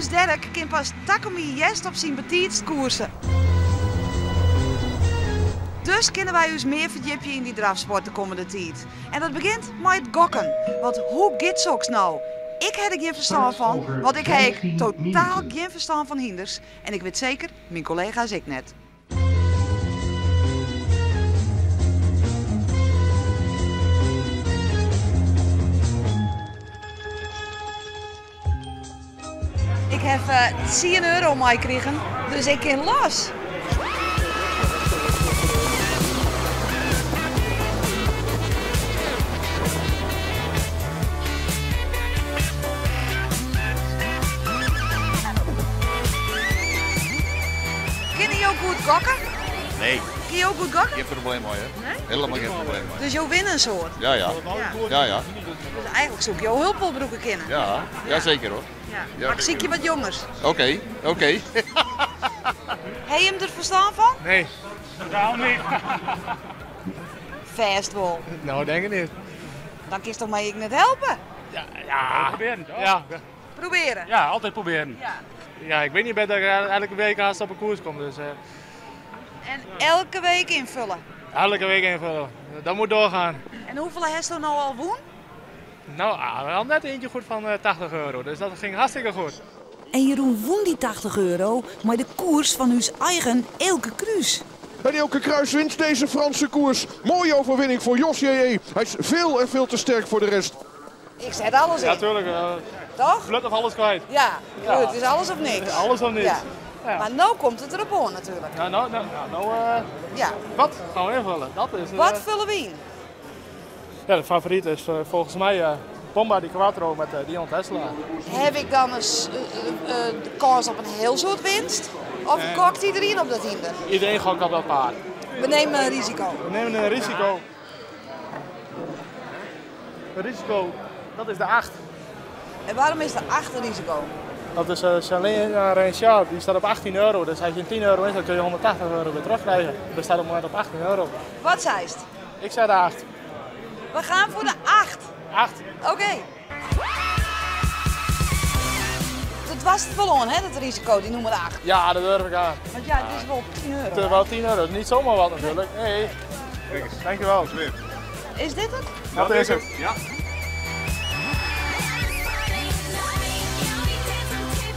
Us Derk kan pas takomie jest op zijn betiidst koersen. Dus kunnen wij ons meer verdiepen in die drafsport de komende tijd. En dat begint met het gokken. Want hoe gaat zoks nou? Ik heb er geen verstand van, want ik heb totaal geen verstand van hinders. En ik weet zeker, mijn collega's ik net. Ik heb 10 euro meegekregen, dus ik kan los. Kun je ook goed gokken? Nee, Kun je ook goed gokken? geen probleem hoor. Nee? Helemaal geen probleem. Dus je wint een soort. Ja, ja. Ja, ja. Dus eigenlijk zoek je ook hulpelbroeken kennen. Ja, ja zeker hoor. Ja. Maar ik zie je wat jongers. Oké. Heb je hem er verstand van? Nee. Nou niet. Vast wel. Nou, denk ik niet. Dan kun je toch mij ik net helpen? Ja. Proberen toch? Ja. Proberen. Ja, altijd proberen. Ja. Ja, ik weet niet dat ik elke week haast op een koers kom. Dus En elke week invullen. elke week invullen. Dat moet doorgaan. En hoeveel heb je nou al woen? Nou, we hadden net eentje goed van 80 euro. Dus dat ging hartstikke goed. En Jeroen won die 80 euro, maar de koers van uw eigen Elke Kruis. En Elke Kruis wint deze Franse koers. Mooie overwinning voor Jos J.E. Hij is veel en veel te sterk voor de rest. Ik zet alles in, Ja, tuurlijk. toch? Flut of alles kwijt. Ja, goed, het is alles of niks. Alles of niks. Ja. Ja. Maar nu komt het erop aan natuurlijk. Ja, Ja. wat gaan we invullen? Dat is, Wat vullen we in? Ja, de favoriet is volgens mij Bomba di Quattro met Dion Tesla. Heb ik dan eens de kans op een heel soort winst? Of kokt iedereen op dat hinder? Iedereen gokt op dat paard. We nemen een risico. We nemen een risico. Een risico, dat is de 8. En waarom is er 8 een risico? Dat is Charlene Renshaw, die staat op 18 euro. Dus als je 10 euro in, dan kun je 180 euro weer terugkrijgen. Dus staat op het moment op 18 euro. Wat zei het? Ik zei de 8. We gaan voor de 8. 8. Oké. Dat was het verloren, hè, dat risico, die nummer 8. Ja, dat durf ik aan. Want ja, het is wel 10 euro. Het is wel 10 euro, dat is niet zomaar wat natuurlijk. Nee. Dankjewel. Is dit het? Dat is het. Ja.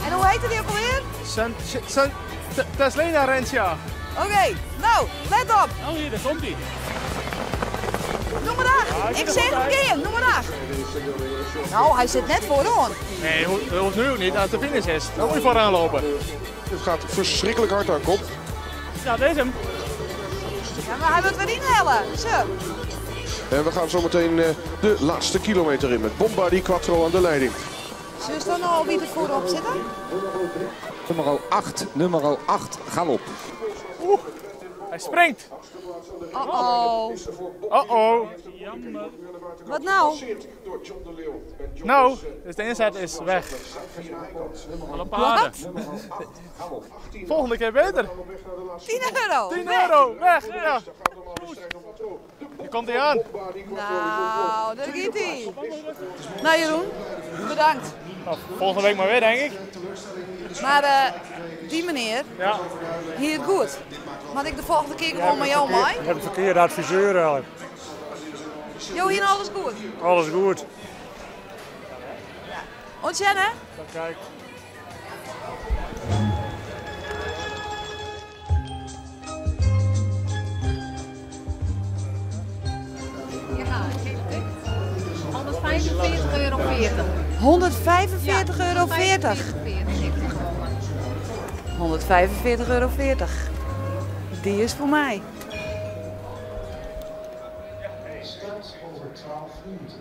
En hoe heette die ook alweer? Teslena Renshaw. Oké, nou, let op. Nou hier, daar komt hij. Nummer 8. Ik zeg hem keer, nummer 8. Nou, hij zit net vooraan. Nee, dat hoeft nu ook niet. Als de finish is, dan moet je vooraan lopen. Het gaat verschrikkelijk hard aan kop. Ja, deze hem. Ja, maar hij moet weer inhellen. Zo. En we gaan zo meteen de laatste kilometer in met Bomba di Quattro aan de leiding. Zullen we dan al wie er voorop zitten? Nummer 8, galop. Hij springt. Oh. Oh. Wat nou? Nou, dus de inzet is weg. Alle paarden. Volgende keer beter. 10 euro. 10 euro, weg. Ja. Hier komt hij aan. Nou, daar gaat hij. Nou Jeroen, bedankt. Nou, volgende week maar weer, denk ik. Maar die meneer, Ja. hier het goed. Mag ik de volgende keer gewoon met jou mee? Ik heb een verkeerde adviseur eigenlijk. Jo, hier alles goed. Alles goed. Ontzettend, hè? Kijk. Ja, 145,40 euro. 145,40 euro. 145,40 euro. Die is voor mij. Over 12 minuten.